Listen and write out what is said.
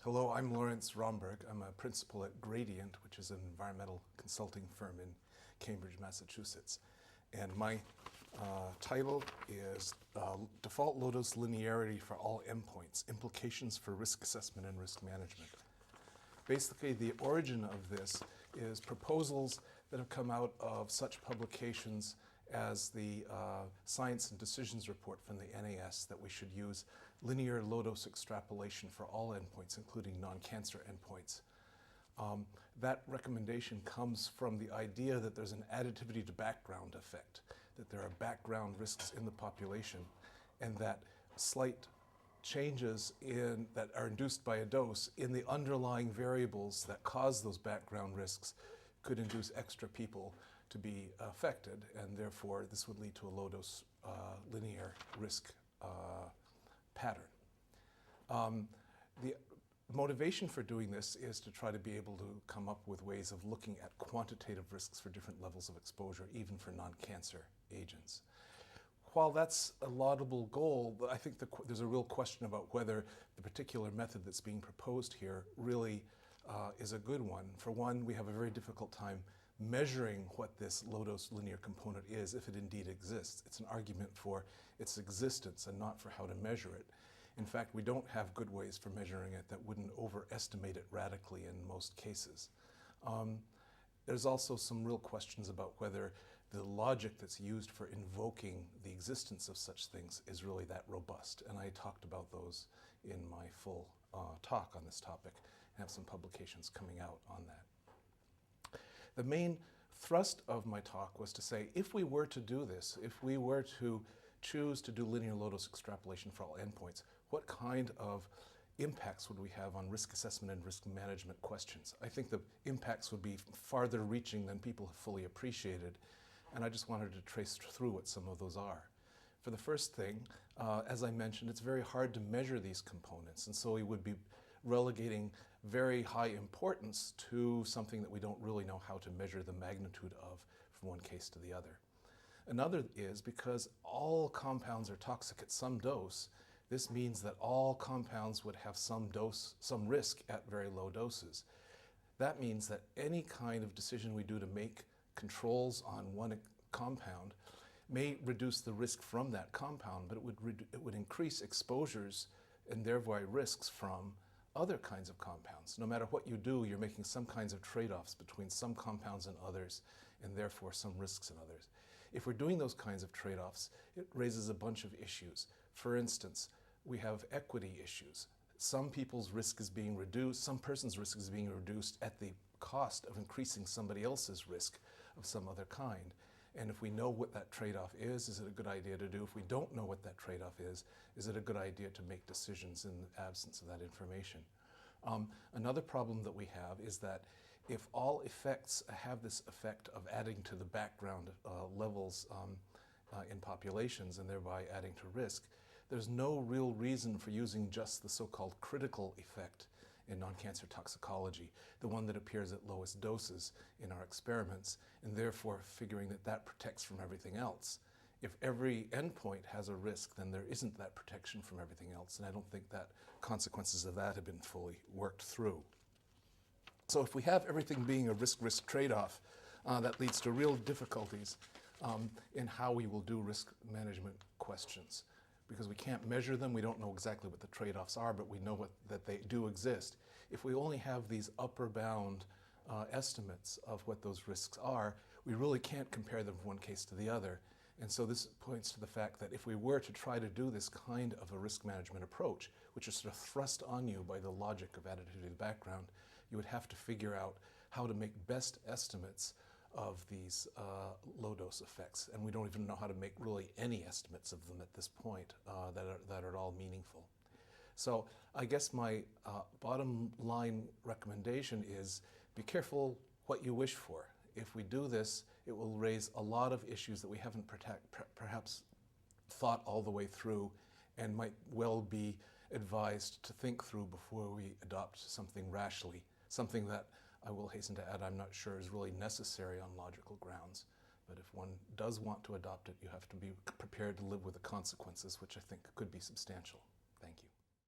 Hello, I'm Lorenz Rohmberg. I'm a principal at Gradient, which is an environmental consulting firm in Cambridge, Massachusetts. And my title is Default Low-Dose Linearity for All Endpoints, Implications for Risk Assessment and Risk Management. Basically, the origin of this is proposals that have come out of such publications as the Science and Decisions report from the NAS that we should use linear low-dose extrapolation for all endpoints, including non-cancer endpoints. That recommendation comes from the idea that there's an additivity to background effect, that there are background risks in the population, and that slight changes that are induced by a dose in the underlying variables that cause those background risks could induce extra people to be affected, and therefore this would lead to a low-dose linear risk pattern. The motivation for doing this is to try to be able to come up with ways of looking at quantitative risks for different levels of exposure, even for non-cancer agents. While that's a laudable goal, I think there's a real question about whether the particular method that's being proposed here really is a good one. For one, we have a very difficult time measuring what this low-dose linear component is, if it indeed exists. It's an argument for its existence and not for how to measure it. In fact, we don't have good ways for measuring it that wouldn't overestimate it radically in most cases. There's also some real questions about whether the logic that's used for invoking the existence of such things is really that robust. And I talked about those in my full talk on this topic and have some publications coming out on that. The main thrust of my talk was to say, if we were to do this, if we were to choose to do linear low-dose extrapolation for all endpoints, what kind of impacts would we have on risk assessment and risk management questions? I think the impacts would be farther reaching than people have fully appreciated, and I just wanted to trace through what some of those are. For the first thing, as I mentioned, it's very hard to measure these components, and so we would be relegating very high importance to something that we don't really know how to measure the magnitude of from one case to the other. Another is because all compounds are toxic at some dose, this means that all compounds would have some risk at very low doses. That means that any kind of decision we do to make controls on one compound may reduce the risk from that compound, but it would increase exposures and thereby risks from other kinds of compounds. No matter what you do, you're making some kinds of trade-offs between some compounds and others, and therefore some risks in others. If we're doing those kinds of trade-offs, it raises a bunch of issues. For instance, we have equity issues. Some people's risk is being reduced, some person's risk is being reduced at the cost of increasing somebody else's risk of some other kind. And if we know what that trade-off is it a good idea to do? If we don't know what that trade-off is it a good idea to make decisions in the absence of that information? Another problem that we have is that if all effects have this effect of adding to the background levels in populations and thereby adding to risk, there's no real reason for using just the so-called critical effect in non-cancer toxicology, the one that appears at lowest doses in our experiments, and therefore figuring that that protects from everything else. If every endpoint has a risk, then there isn't that protection from everything else, and I don't think that consequences of that have been fully worked through. So if we have everything being a risk-risk trade-off, that leads to real difficulties in how we will do risk management questions. Because we can't measure them, we don't know exactly what the trade-offs are, but we know that they do exist. If we only have these upper bound estimates of what those risks are, we really can't compare them from one case to the other. And so this points to the fact that if we were to try to do this kind of a risk management approach, which is sort of thrust on you by the logic of additivity to the background, you would have to figure out how to make best estimates of these low-dose effects. And we don't even know how to make really any estimates of them at this point that are at all meaningful. So I guess my bottom line recommendation is be careful what you wish for. If we do this, it will raise a lot of issues that we haven't perhaps thought all the way through and might well be advised to think through before we adopt something rashly, something that I will hasten to add I'm not sure is really necessary on logical grounds. But if one does want to adopt it, you have to be prepared to live with the consequences, which I think could be substantial. Thank you.